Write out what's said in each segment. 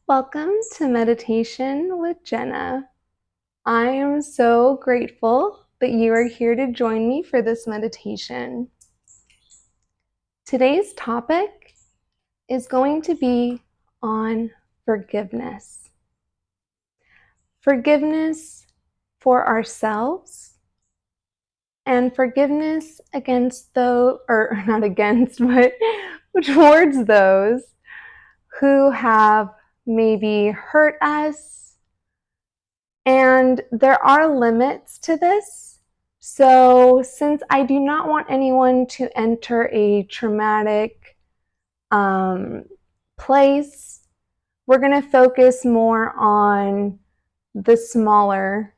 Welcome to Meditation with Jenna. I am so grateful that you are here to join me for this meditation. Today's topic is going to be on forgiveness. Forgiveness for ourselves and forgiveness against those, or not against, but towards those who have maybe hurt us. And there are limits to this. So since I do not want anyone to enter a traumatic place, we're going to focus more on the smaller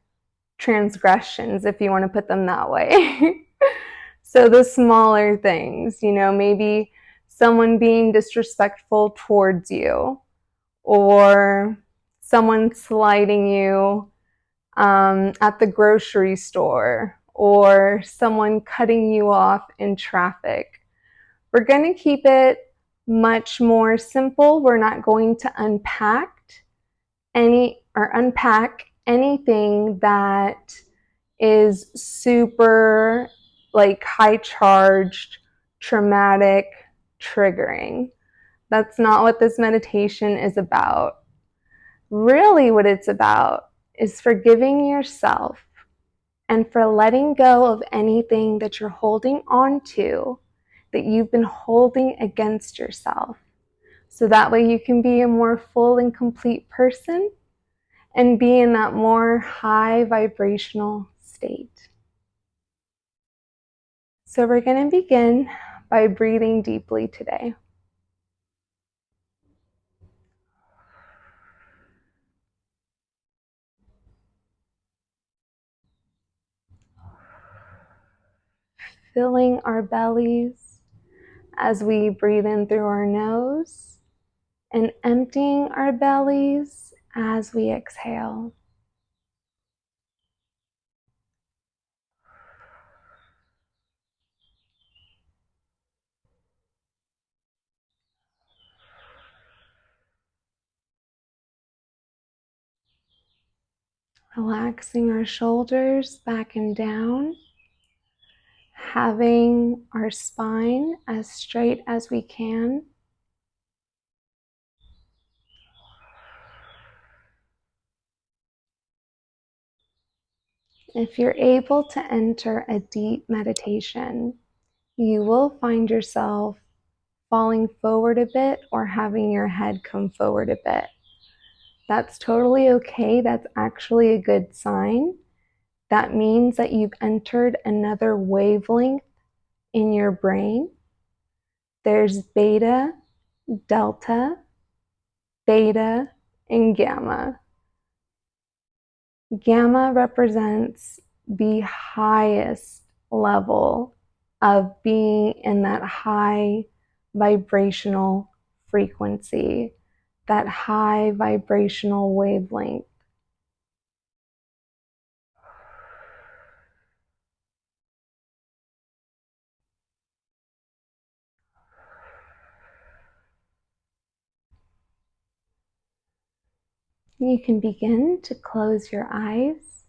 transgressions, if you want to put them that way. So the smaller things, maybe someone being disrespectful towards you, or someone slighting you at the grocery store, or someone cutting you off in traffic. We're going to keep it much more simple. We're not going to unpack anything that is super high charged, traumatic, triggering. That's not what this meditation is about. Really, what it's about is forgiving yourself and for letting go of anything that you're holding on to, that you've been holding against yourself. So that way you can be a more full and complete person and be in that more high vibrational state. So we're going to begin by breathing deeply today. Filling our bellies as we breathe in through our nose and emptying our bellies as we exhale. Relaxing our shoulders back and down, having our spine as straight as we can. If you're able to enter a deep meditation, you will find yourself falling forward a bit or having your head come forward a bit. That's totally okay. That's actually a good sign. That means that you've entered another wavelength in your brain. There's beta, delta, theta, and gamma. Gamma represents the highest level of being in that high vibrational frequency, that high vibrational wavelength. You can begin to close your eyes.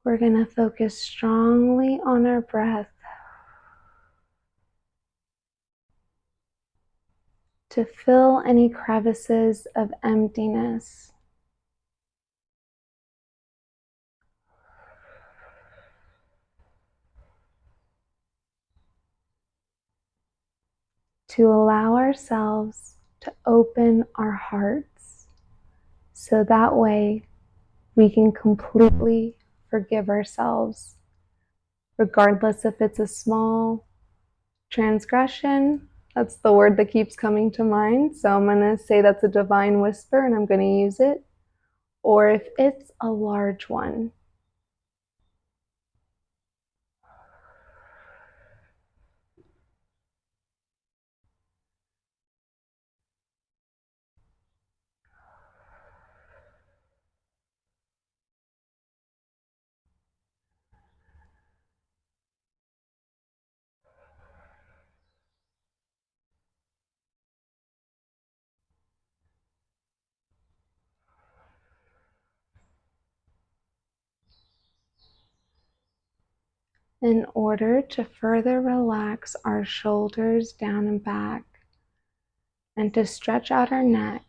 We're going to focus strongly on our breath to fill any crevices of emptiness. To allow ourselves to open our hearts so that way we can completely forgive ourselves, regardless if it's a small transgression. That's the word that keeps coming to mind. So I'm going to say that's a divine whisper and I'm going to use it. Or if it's a large one. In order to further relax our shoulders down and back and to stretch out our neck,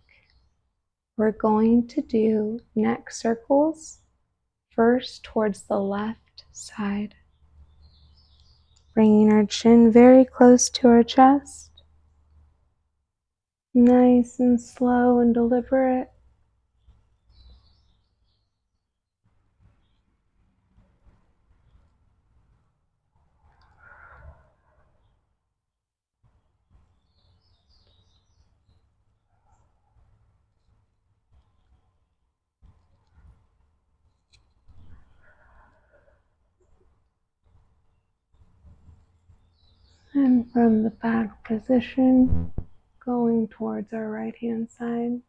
we're going to do neck circles first towards the left side, bringing our chin very close to our chest. Nice and slow and deliberate. And from the back position, going towards our right hand side.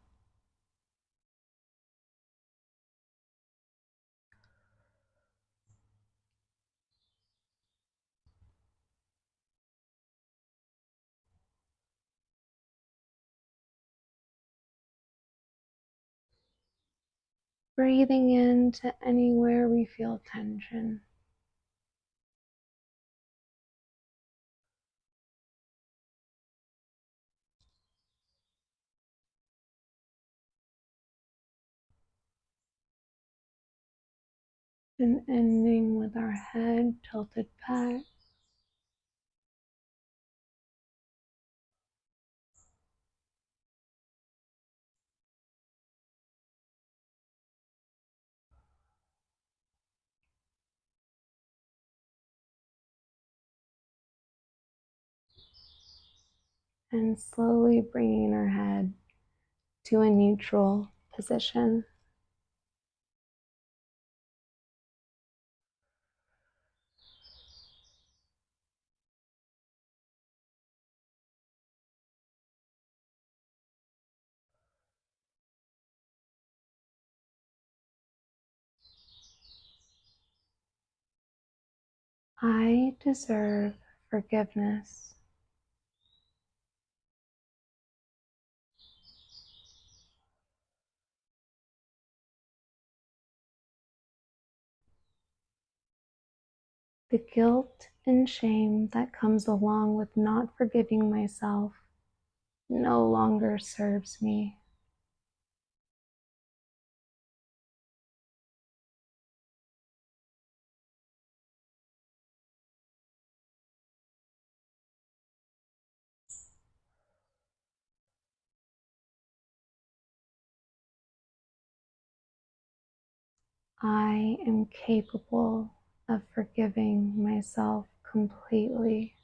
Breathing into anywhere we feel tension. And ending with our head tilted back. And slowly bringing our head to a neutral position. I deserve forgiveness. The guilt and shame that comes along with not forgiving myself no longer serves me. I am capable of forgiving myself completely.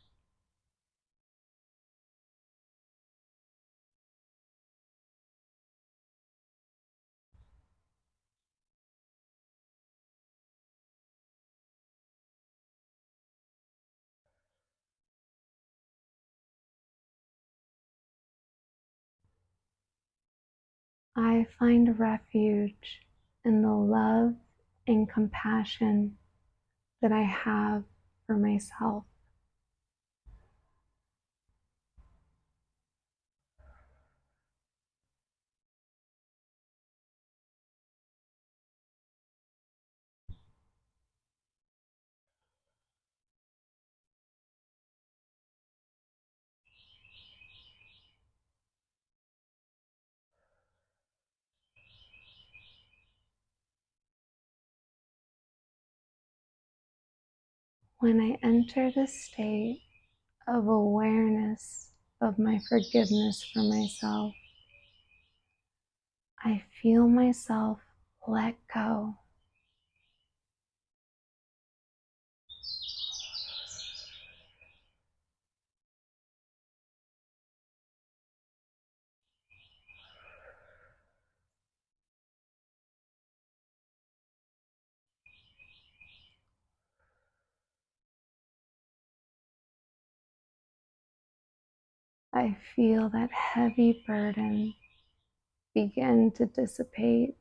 I find refuge in the love and compassion that I have for myself. When I enter the state of awareness of my forgiveness for myself, I feel myself let go. I feel that heavy burden begin to dissipate.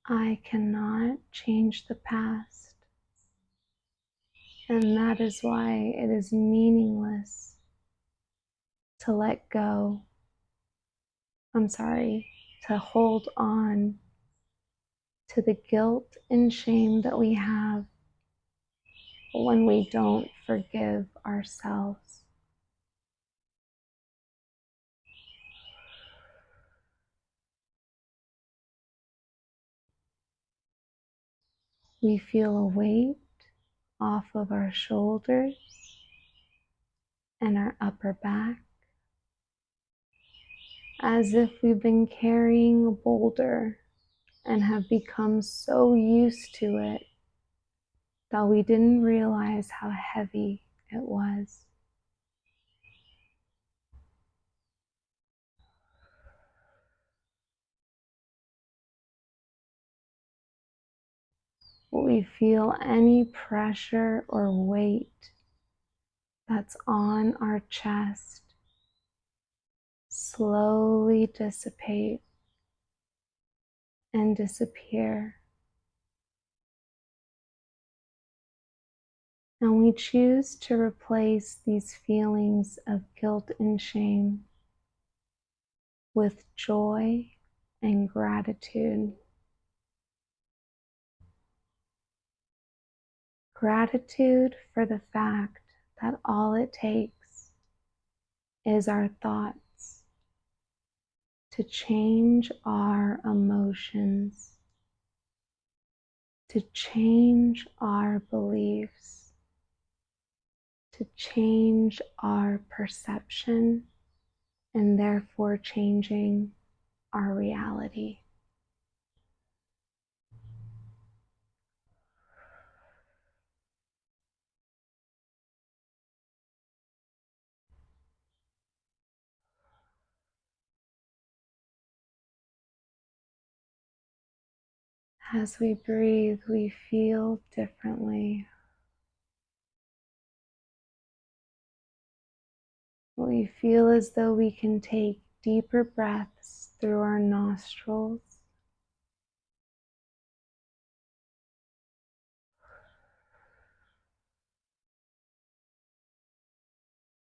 I cannot change the past, and that is why it is meaningless to let go. To hold on to the guilt and shame that we have when we don't forgive ourselves. We feel a weight off of our shoulders and our upper back, as if we've been carrying a boulder and have become so used to it that we didn't realize how heavy it was. We feel any pressure or weight that's on our chest slowly dissipate and disappear. And we choose to replace these feelings of guilt and shame with joy and gratitude. Gratitude for the fact that all it takes is our thoughts to change our emotions, to change our beliefs, to change our perception, and therefore changing our reality. As we breathe, we feel differently. We feel as though we can take deeper breaths through our nostrils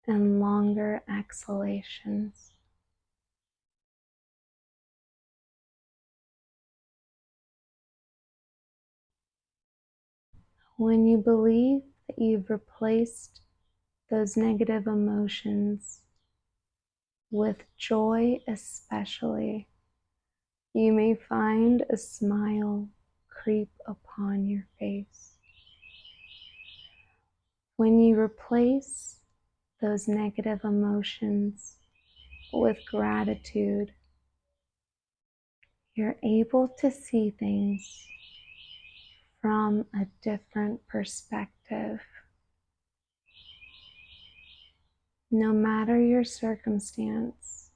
and longer exhalations. When you believe that you've replaced those negative emotions with joy, especially, you may find a smile creep upon your face. When you replace those negative emotions with gratitude, you're able to see things from a different perspective. No matter your circumstance,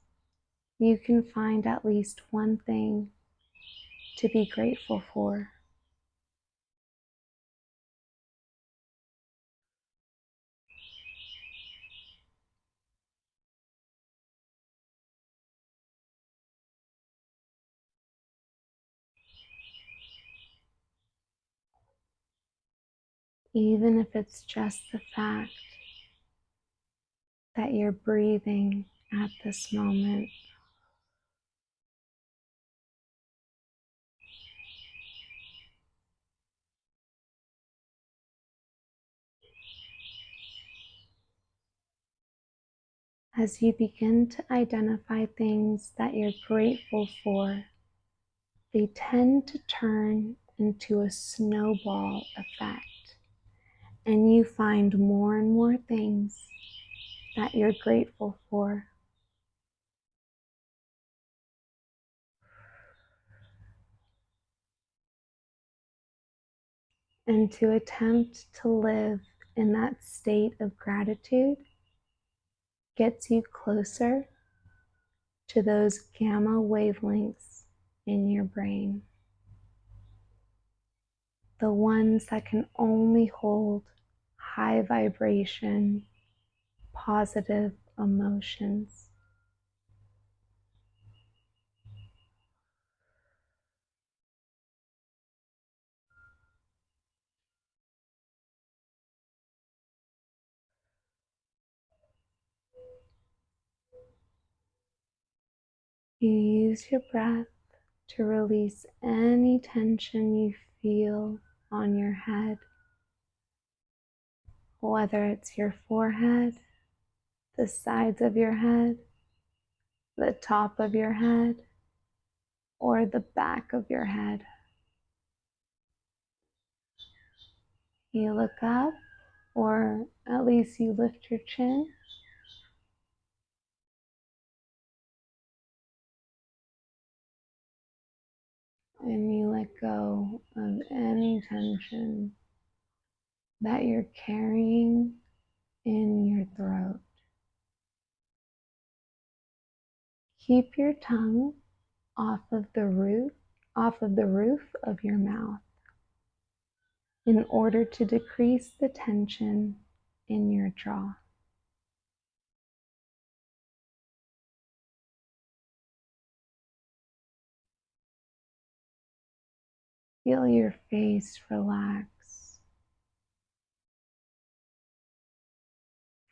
you can find at least one thing to be grateful for. Even if it's just the fact that you're breathing at this moment. As you begin to identify things that you're grateful for, they tend to turn into a snowball effect, and you find more and more things that you're grateful for. And to attempt to live in that state of gratitude gets you closer to those gamma wavelengths in your brain, the ones that can only hold high vibration, positive emotions. You use your breath to release any tension you feel on your head, whether it's your forehead, the sides of your head, the top of your head, or the back of your head. You look up, or at least you lift your chin, and you let go of any tension that you're carrying in your throat. Keep your tongue off of the roof of your mouth in order to decrease the tension in your jaw. Feel your face relax.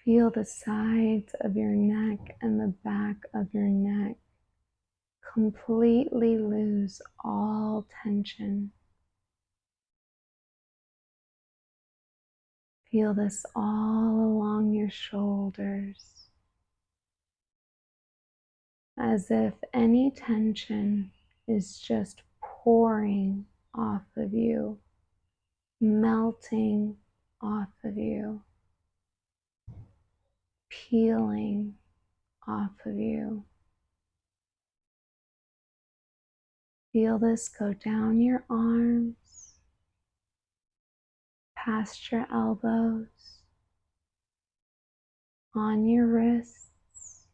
Feel the sides of your neck and the back of your neck completely lose all tension. Feel this all along your shoulders, as if any tension is just pouring off of you, melting off of you, peeling off of you. Feel this go down your arms, past your elbows, on your wrists,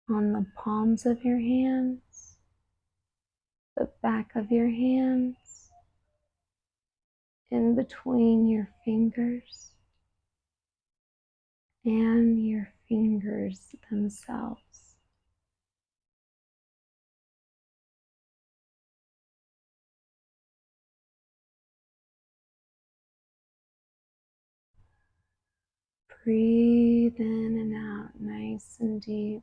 on the palms of your hands, the back of your hands, in between your fingers, and your fingers themselves. Breathe in and out nice and deep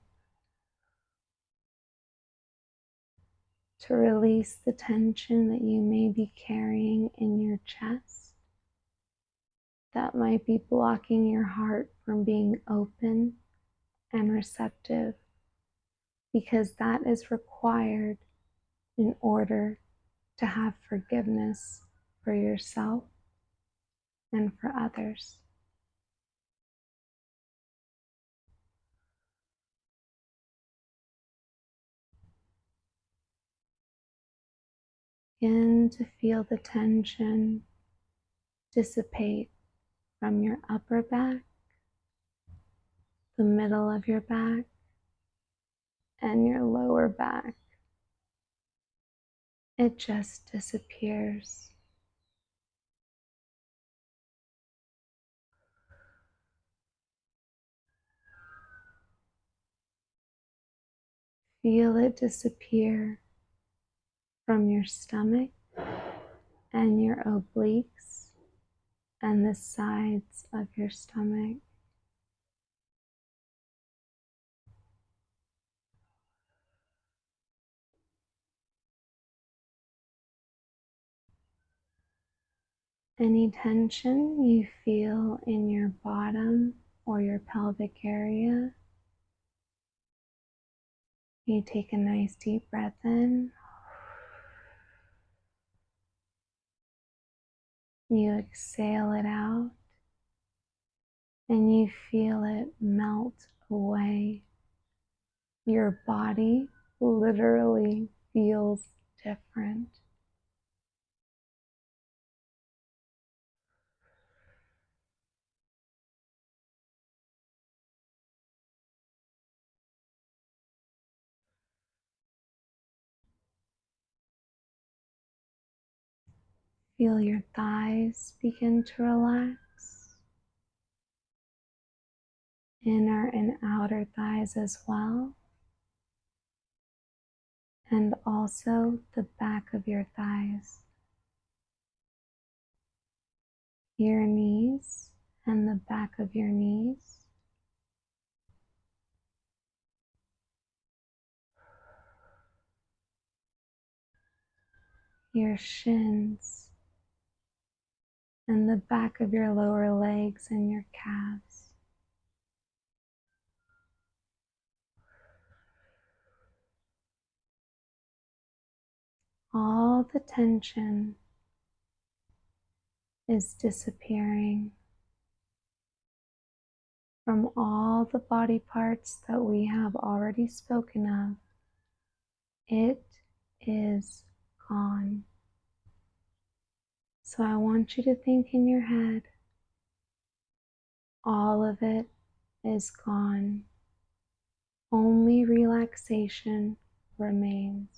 to release the tension that you may be carrying in your chest that might be blocking your heart from being open and receptive, because that is required in order to have forgiveness for yourself and for others. Begin to feel the tension dissipate from your upper back, the middle of your back, and your lower back. It just disappears. Feel it disappear from your stomach and your obliques and the sides of your stomach. Any tension you feel in your bottom or your pelvic area, you take a nice deep breath in. You exhale it out, and you feel it melt away. Your body literally feels different. Feel your thighs begin to relax, inner and outer thighs as well, and also the back of your thighs, your knees and the back of your knees, your shins, and the back of your lower legs and your calves. All the tension is disappearing from all the body parts that we have already spoken of. It is gone. So I want you to think in your head, all of it is gone. Only relaxation remains.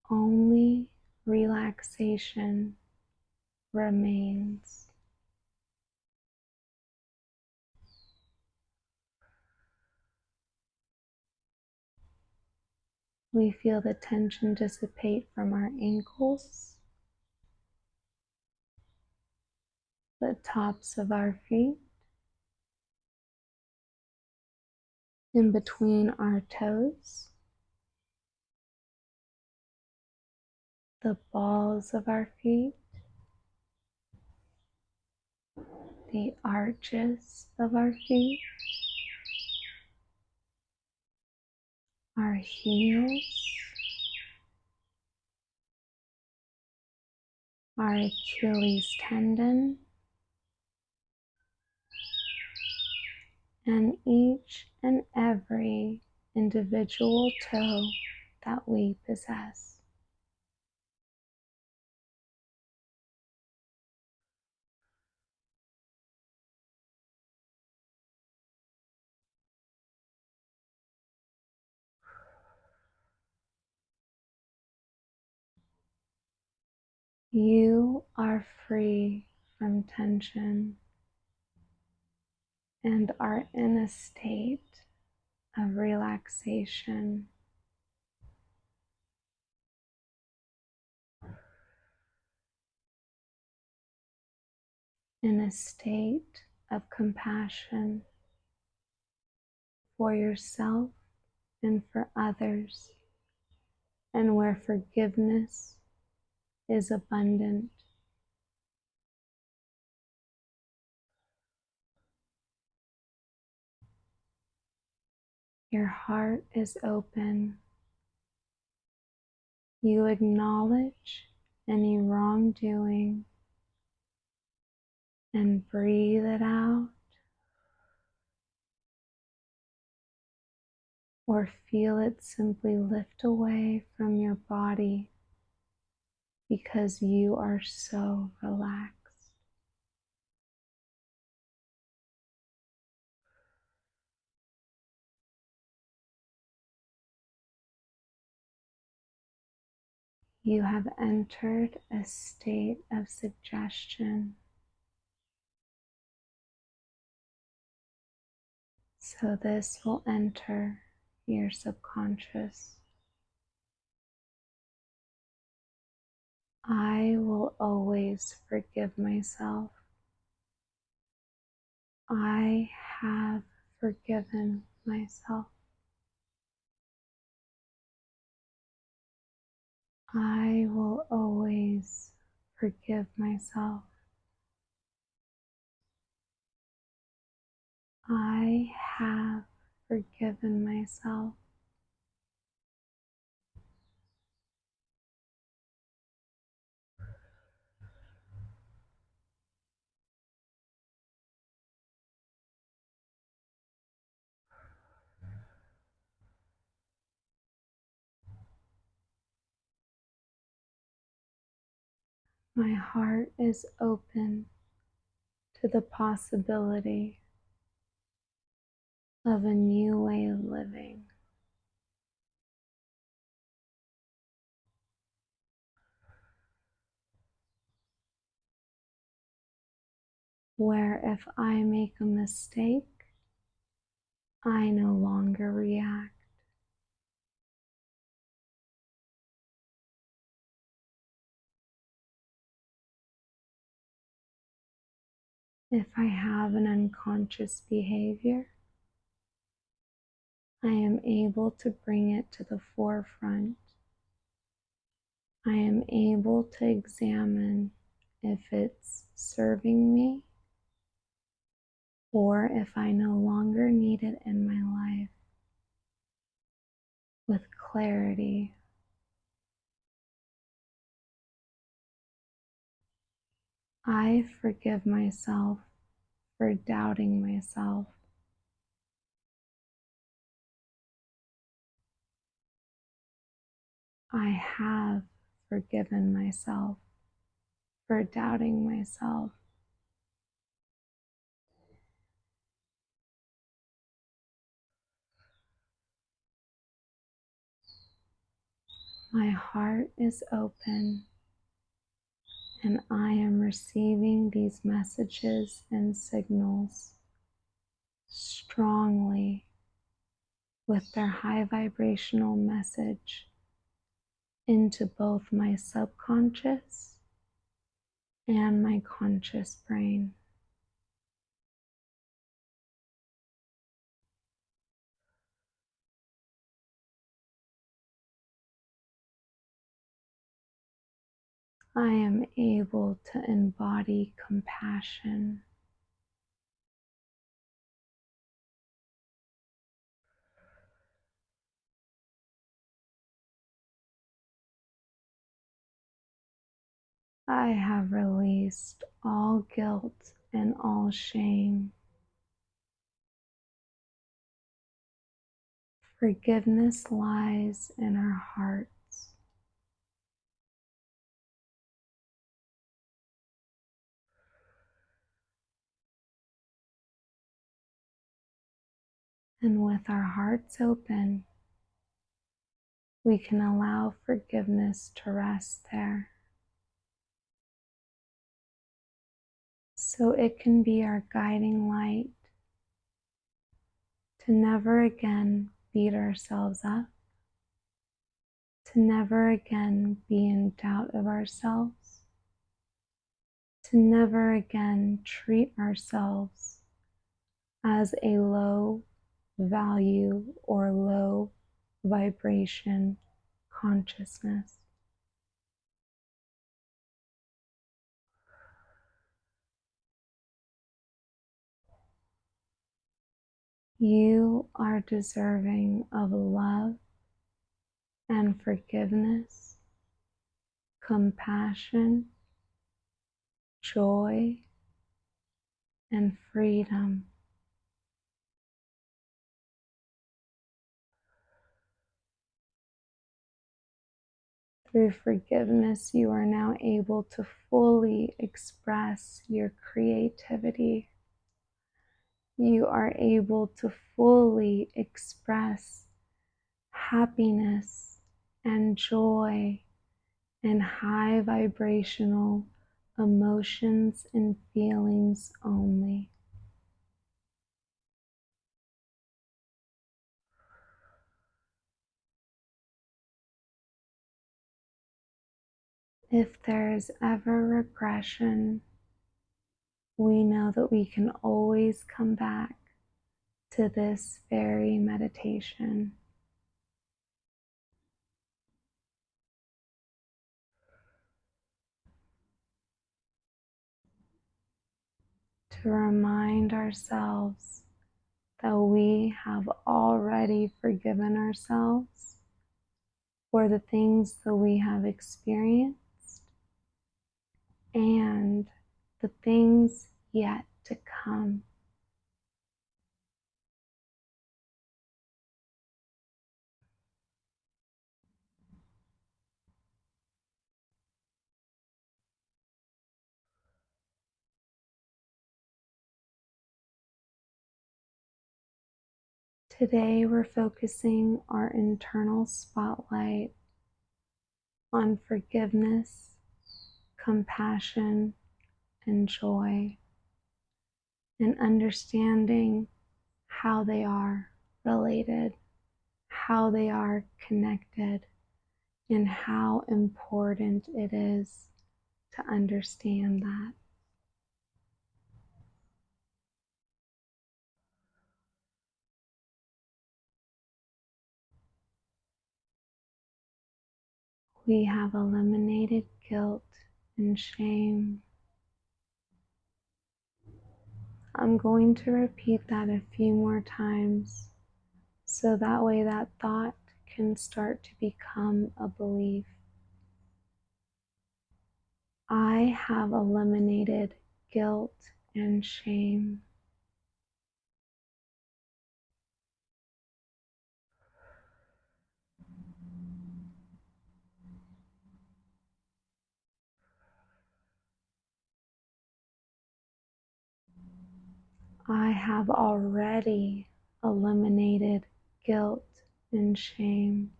Only relaxation remains. We feel the tension dissipate from our ankles, the tops of our feet, in between our toes, the balls of our feet, the arches of our feet, our heels, our Achilles tendon, and each and every individual toe that we possess. You are free from tension and are in a state of relaxation. In a state of compassion for yourself and for others, and where forgiveness is abundant. Your heart is open. You acknowledge any wrongdoing and breathe it out, or feel it simply lift away from your body because you are so relaxed. You have entered a state of suggestion. So this will enter your subconscious. I will always forgive myself. I have forgiven myself. I will always forgive myself. I have forgiven myself. My heart is open to the possibility of a new way of living. Where if I make a mistake, I no longer react. If I have an unconscious behavior, I am able to bring it to the forefront I am able to examine if it's serving me or if I no longer need it in my life with clarity. I forgive myself for doubting myself. I have forgiven myself for doubting myself. My heart is open and I am receiving these messages and signals strongly with their high vibrational message into both my subconscious and my conscious brain. I am able to embody compassion. I have released all guilt and all shame. Forgiveness lies in our hearts. And with our hearts open, we can allow forgiveness to rest there, so it can be our guiding light to never again beat ourselves up, to never again be in doubt of ourselves, to never again treat ourselves as a low value or low vibration consciousness. You are deserving of love and forgiveness, compassion, joy, and freedom. Through forgiveness, you are now able to fully express your creativity. You are able to fully express happiness and joy and high vibrational emotions and feelings only. If there is ever regression, we know that we can always come back to this very meditation. To remind ourselves that we have already forgiven ourselves for the things that we have experienced and the things yet to come. Today we're focusing our internal spotlight on forgiveness, compassion, and joy, and understanding how they are related, how they are connected, and how important it is to understand that. We have eliminated guilt and shame. I'm going to repeat that a few more times so that way that thought can start to become a belief. I have eliminated guilt and shame. I have already eliminated guilt and shame.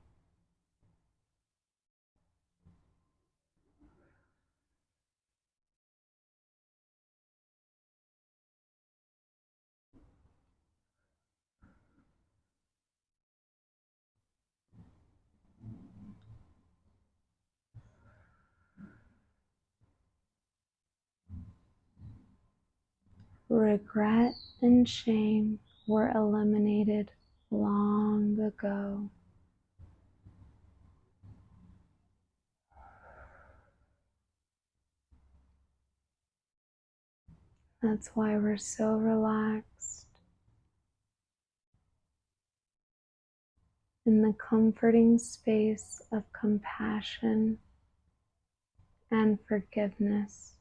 Regret and shame were eliminated long ago. That's why we're so relaxed in the comforting space of compassion and forgiveness.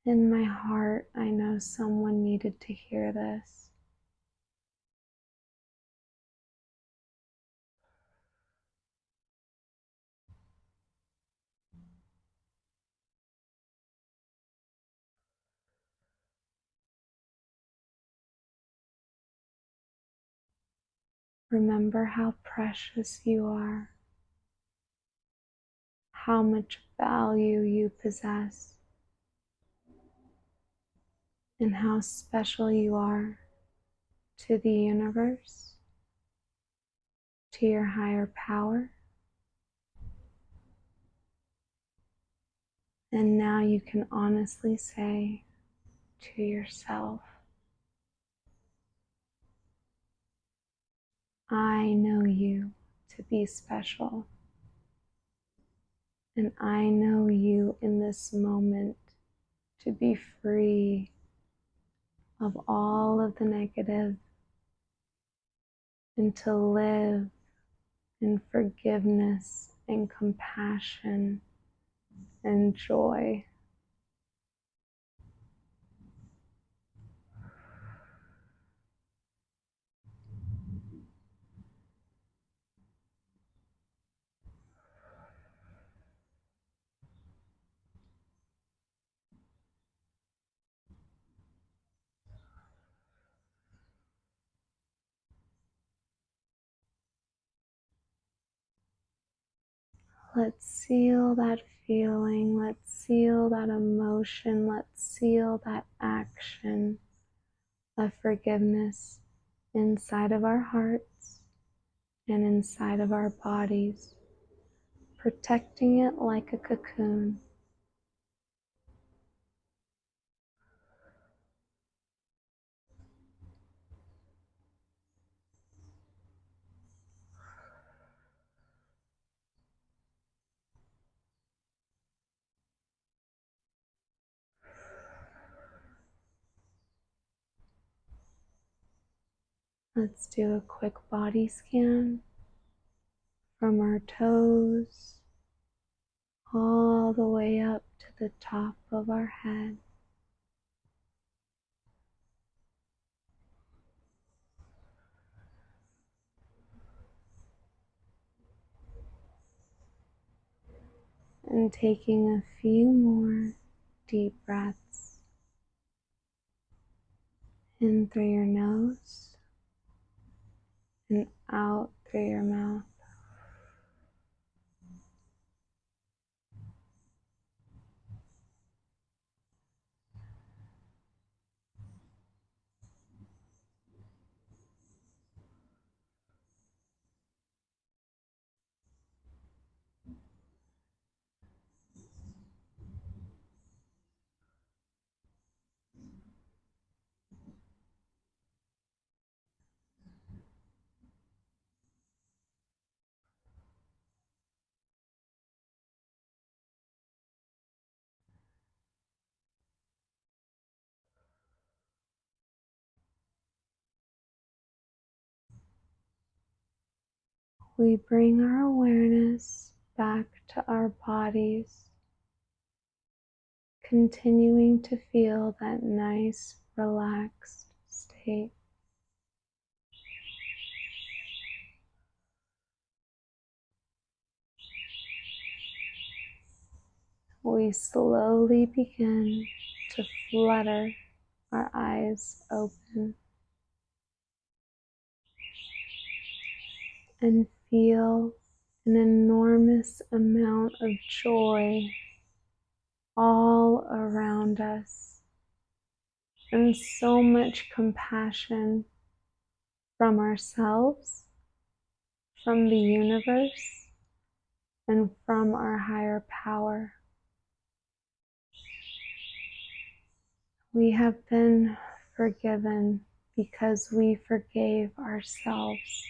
In my heart, I know someone needed to hear this. Remember how precious you are, how much value you possess, and how special you are to the universe, to your higher power. And now you can honestly say to yourself, I know you to be special, and I know you in this moment to be free of all of the negative and to live in forgiveness and compassion and joy. Let's seal that feeling. Let's seal that emotion. Let's seal that action of forgiveness inside of our hearts and inside of our bodies, protecting it like a cocoon. Let's do a quick body scan from our toes all the way up to the top of our head. And taking a few more deep breaths in through your nose and out through your mouth. We bring our awareness back to our bodies, continuing to feel that nice, relaxed state. We slowly begin to flutter our eyes open and feel an enormous amount of joy all around us and so much compassion from ourselves, from the universe, and from our higher power. We have been forgiven because we forgave ourselves.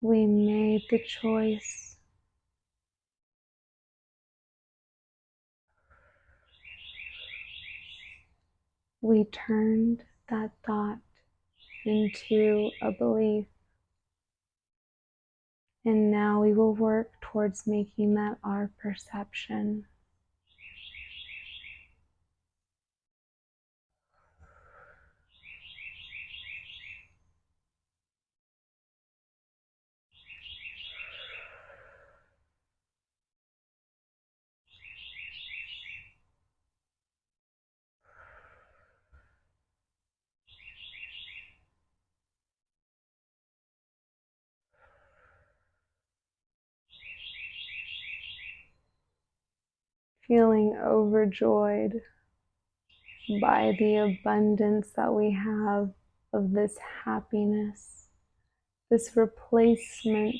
We made the choice. We turned that thought into a belief. And now we will work towards making that our perception. Feeling overjoyed by the abundance that we have of this happiness, this replacement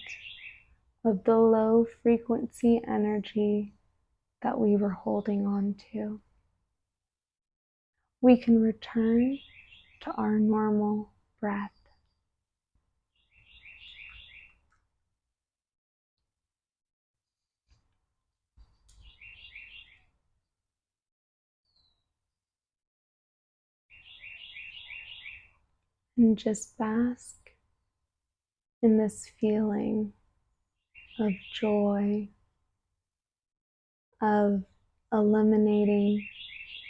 of the low frequency energy that we were holding on to. We can return to our normal breath. And just bask in this feeling of joy, of eliminating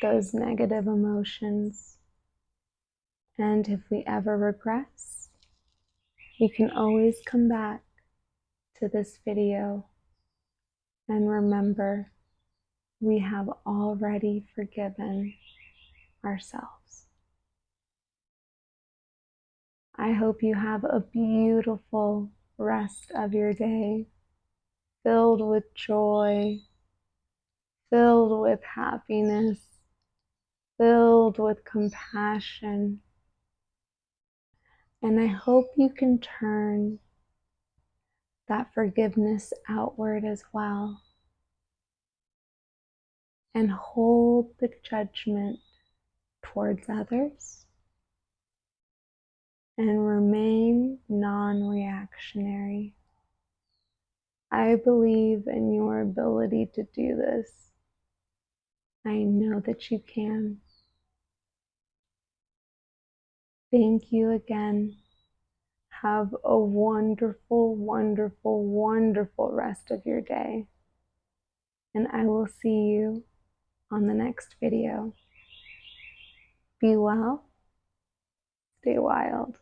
those negative emotions. And if we ever regress, we can always come back to this video and remember we have already forgiven ourselves. I hope you have a beautiful rest of your day, filled with joy, filled with happiness, filled with compassion. And I hope you can turn that forgiveness outward as well and hold the judgment towards others and remain non-reactionary. I believe in your ability to do this. I know that you can. Thank you again. Have a wonderful, wonderful, wonderful rest of your day. And I will see you on the next video. Be well, stay wild.